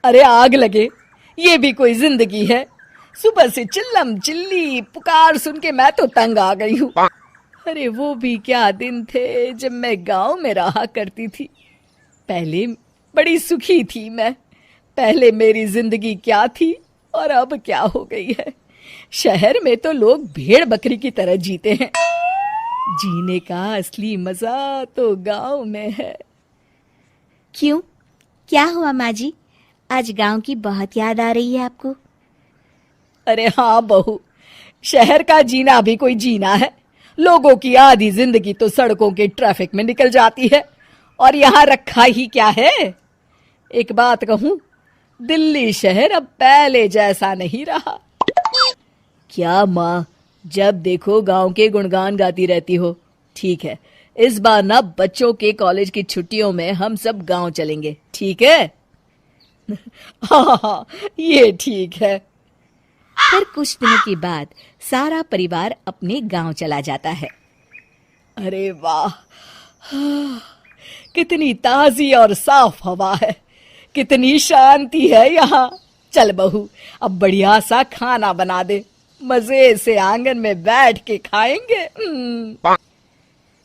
अरे आग लगे, ये भी कोई जिंदगी है। सुबह से चिल्लम चिल्ली पुकार सुन के मैं तो तंग आ गई हूँ। अरे वो भी क्या दिन थे जब मैं गांव में रहा करती थी। पहले बड़ी सुखी थी मैं। पहले मेरी जिंदगी क्या थी और अब क्या हो गई है। शहर में तो लोग भेड़ बकरी की तरह जीते हैं। जीने का असली मजा तो गांव में है। क्यों, क्या हुआ माँ जी? आज गांव की बहुत याद आ रही है आपको? अरे हाँ बहू, शहर का जीना भी कोई जीना है। लोगों की आधी जिंदगी तो सड़कों के ट्रैफिक में निकल जाती है और यहाँ रखा ही क्या है। एक बात कहूँ, दिल्ली शहर अब पहले जैसा नहीं रहा। क्या माँ, जब देखो गांव के गुणगान गाती रहती हो। ठीक है, इस बार ना बच्चों के कॉलेज की छुट्टियों में हम सब गांव चलेंगे, ठीक है? हाँ, ये ठीक है। फिर कुछ दिनों के बाद सारा परिवार अपने गांव चला जाता है। अरे वाह, कितनी ताजी और साफ हवा है, कितनी शांति है यहाँ। चल बहू, अब बढ़िया सा खाना बना दे, मजे से आंगन में बैठ के खाएंगे।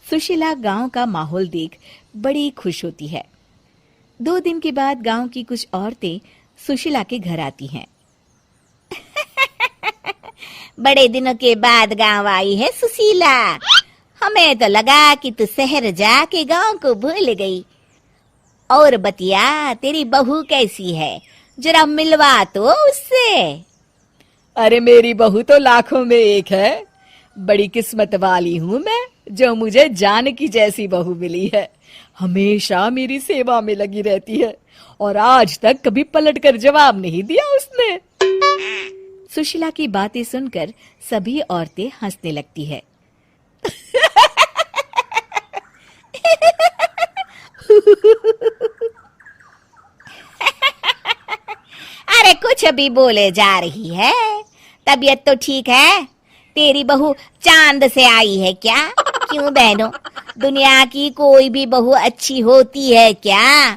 सुशीला गांव का माहौल देख बड़ी खुश होती है। 2 दिन के बाद गांव की कुछ औरतें सुशीला के घर आती हैं। बड़े दिनों के बाद गांव आई है सुशीला। हमें तो लगा कि तू शहर जाके गांव को भूल गई। और बतिया, तेरी बहू कैसी है? जरा मिलवा तो उससे। अरे मेरी बहू तो लाखों में एक है। बड़ी किस्मत वाली हूँ मैं जो मुझे जानकी जैसी बहू मिली है। हमेशा मेरी सेवा में लगी रहती है और आज तक कभी पलट कर जवाब नहीं दिया उसने। सुशीला की बातें सुनकर सभी औरतें हंसने लगती है। अरे कुछ भी बोले जा रही है। तबीयत तो ठीक है? तेरी बहू चांद से आई है क्या? क्यों बहनों, दुनिया की कोई भी बहू अच्छी होती है क्या?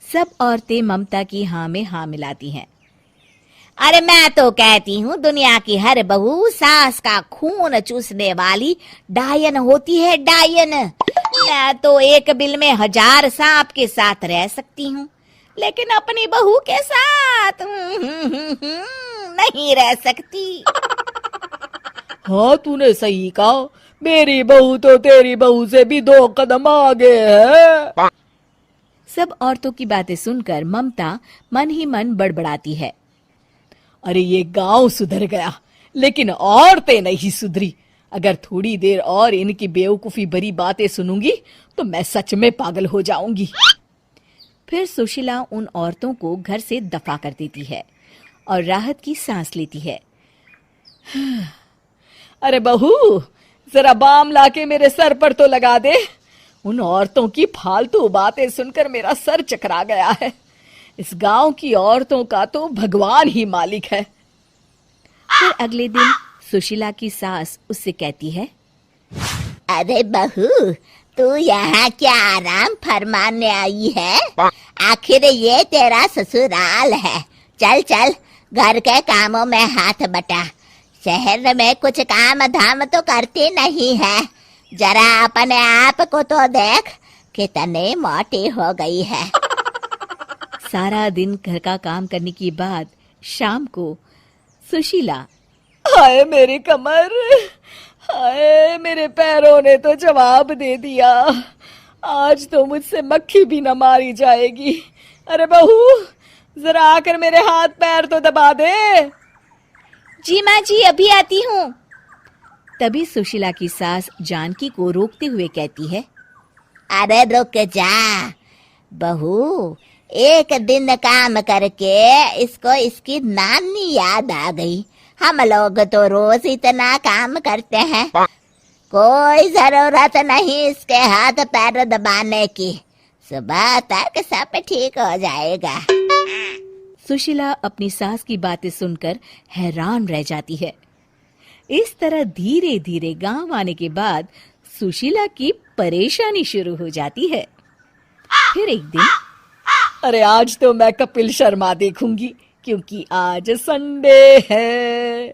सब औरतें ममता की हाँ में हाँ मिलाती हैं। अरे मैं तो कहती हूँ दुनिया की हर बहू सास का खून चूसने वाली डायन होती है, डायन। मैं तो एक बिल में 1000 सांप के साथ रह सकती हूँ, लेकिन अपनी बहू के साथ नहीं रह सकती। हाँ, तूने सही कहा। मेरी बहू तो तेरी बहू से भी 2 कदम आगे है। सब औरतों की बातें सुनकर ममता मन ही मन बड़बड़ाती है। अरे ये गांव सुधर गया, लेकिन औरतें नहीं सुधरी। अगर थोड़ी देर और इनकी बेवकूफी भरी बातें सुनूंगी तो मैं सच में पागल हो जाऊंगी। फिर सुशीला उन औरतों को घर से दफा कर देती है और राहत की सांस लेती है। अरे बहू, जरा बाम लाके मेरे सर पर तो लगा दे। उन औरतों की फालतू बातें सुनकर मेरा सर चकरा गया है। इस गांव की औरतों का तो भगवान ही मालिक है। फिर अगले दिन सुशीला की सास उससे कहती है, अरे बहू, तू यहाँ क्या आराम फरमाने आई है? आखिर ये तेरा ससुराल है। चल चल, घर के कामों में हाथ बटा। शहर में कुछ काम धाम तो करती नहीं है। जरा अपने आप को तो देख, कितनी मोटी हो गई है। सारा दिन घर का काम करने के बाद शाम को सुशीला, हाय मेरी कमर, हाय मेरे पैरों ने तो जवाब दे दिया। आज तो मुझसे मक्खी भी न मारी जाएगी। अरे बहू, जरा आकर मेरे हाथ पैर तो दबा दे। जी माँ जी, अभी आती हूँ। तभी सुशीला की सास जानकी को रोकते हुए कहती है, अरे रुक जा बहू, एक दिन काम करके इसको इसकी नानी याद आ गई। हम लोग तो रोज इतना काम करते हैं, कोई जरूरत नहीं इसके हाथ पैर दबाने की। सुबह तक सब ठीक हो जाएगा। सुशीला अपनी सास की बातें सुनकर हैरान रह जाती है। इस तरह धीरे धीरे गांव आने के बाद सुशीला की परेशानी शुरू हो जाती है। फिर एक दिन, अरे आज तो मैं कपिल शर्मा देखूंगी क्योंकि आज संडे है।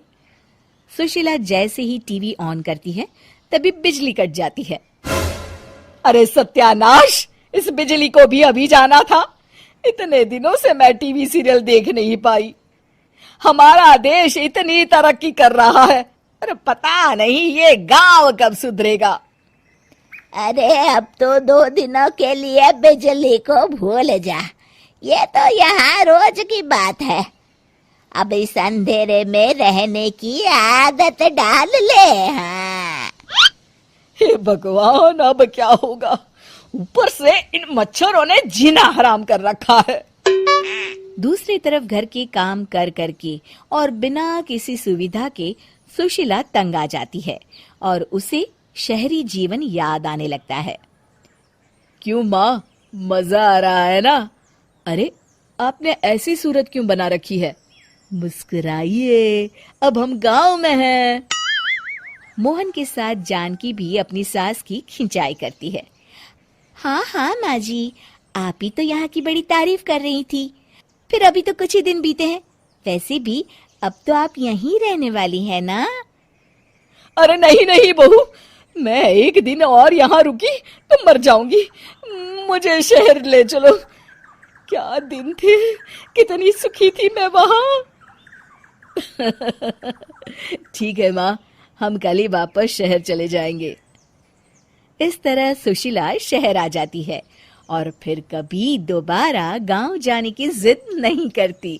सुशीला जैसे ही टीवी ऑन करती है तभी बिजली कट जाती है। अरे सत्यानाश, इस बिजली को भी अभी जाना था। इतने दिनों से मैं टीवी सीरियल देख नहीं पाई। हमारा देश इतनी तरक्की कर रहा है, अरे पता नहीं ये गांव कब सुधरेगा। अरे अब तो 2 दिनों के लिए बिजली को भूल जा, ये तो यहाँ रोज की बात है। अब इस अंधेरे में रहने की आदत डाल ले। हाँ। हे भगवान, अब क्या होगा? ऊपर से इन मच्छरों ने जीना हराम कर रखा है। दूसरी तरफ घर के काम कर करके और बिना किसी सुविधा के सुशीला तंग आ जाती है और उसे शहरी जीवन याद आने लगता है। क्यों माँ, मजा आ रहा है ना? अरे आपने ऐसी सूरत क्यों बना रखी है? मुस्कुराइए, अब हम गांव में हैं। मोहन के साथ जानकी भी अपनी सास की खिंचाई करती है। हाँ हाँ माँ जी, आप ही तो यहाँ की बड़ी तारीफ कर रही थी। फिर अभी तो कुछ ही दिन बीते हैं, वैसे भी अब तो आप यहीं रहने वाली हैं ना? अरे नहीं नहीं बहू, मैं एक दिन और यहाँ रुकी तो मर जाऊंगी। मुझे शहर ले चलो। क्या दिन थे, कितनी सुखी थी मैं वहां। ठीक है माँ, हम कल ही वापस शहर चले जाएंगे। इस तरह सुशीला शहर आ जाती है और फिर कभी दोबारा गांव जाने की जिद नहीं करती।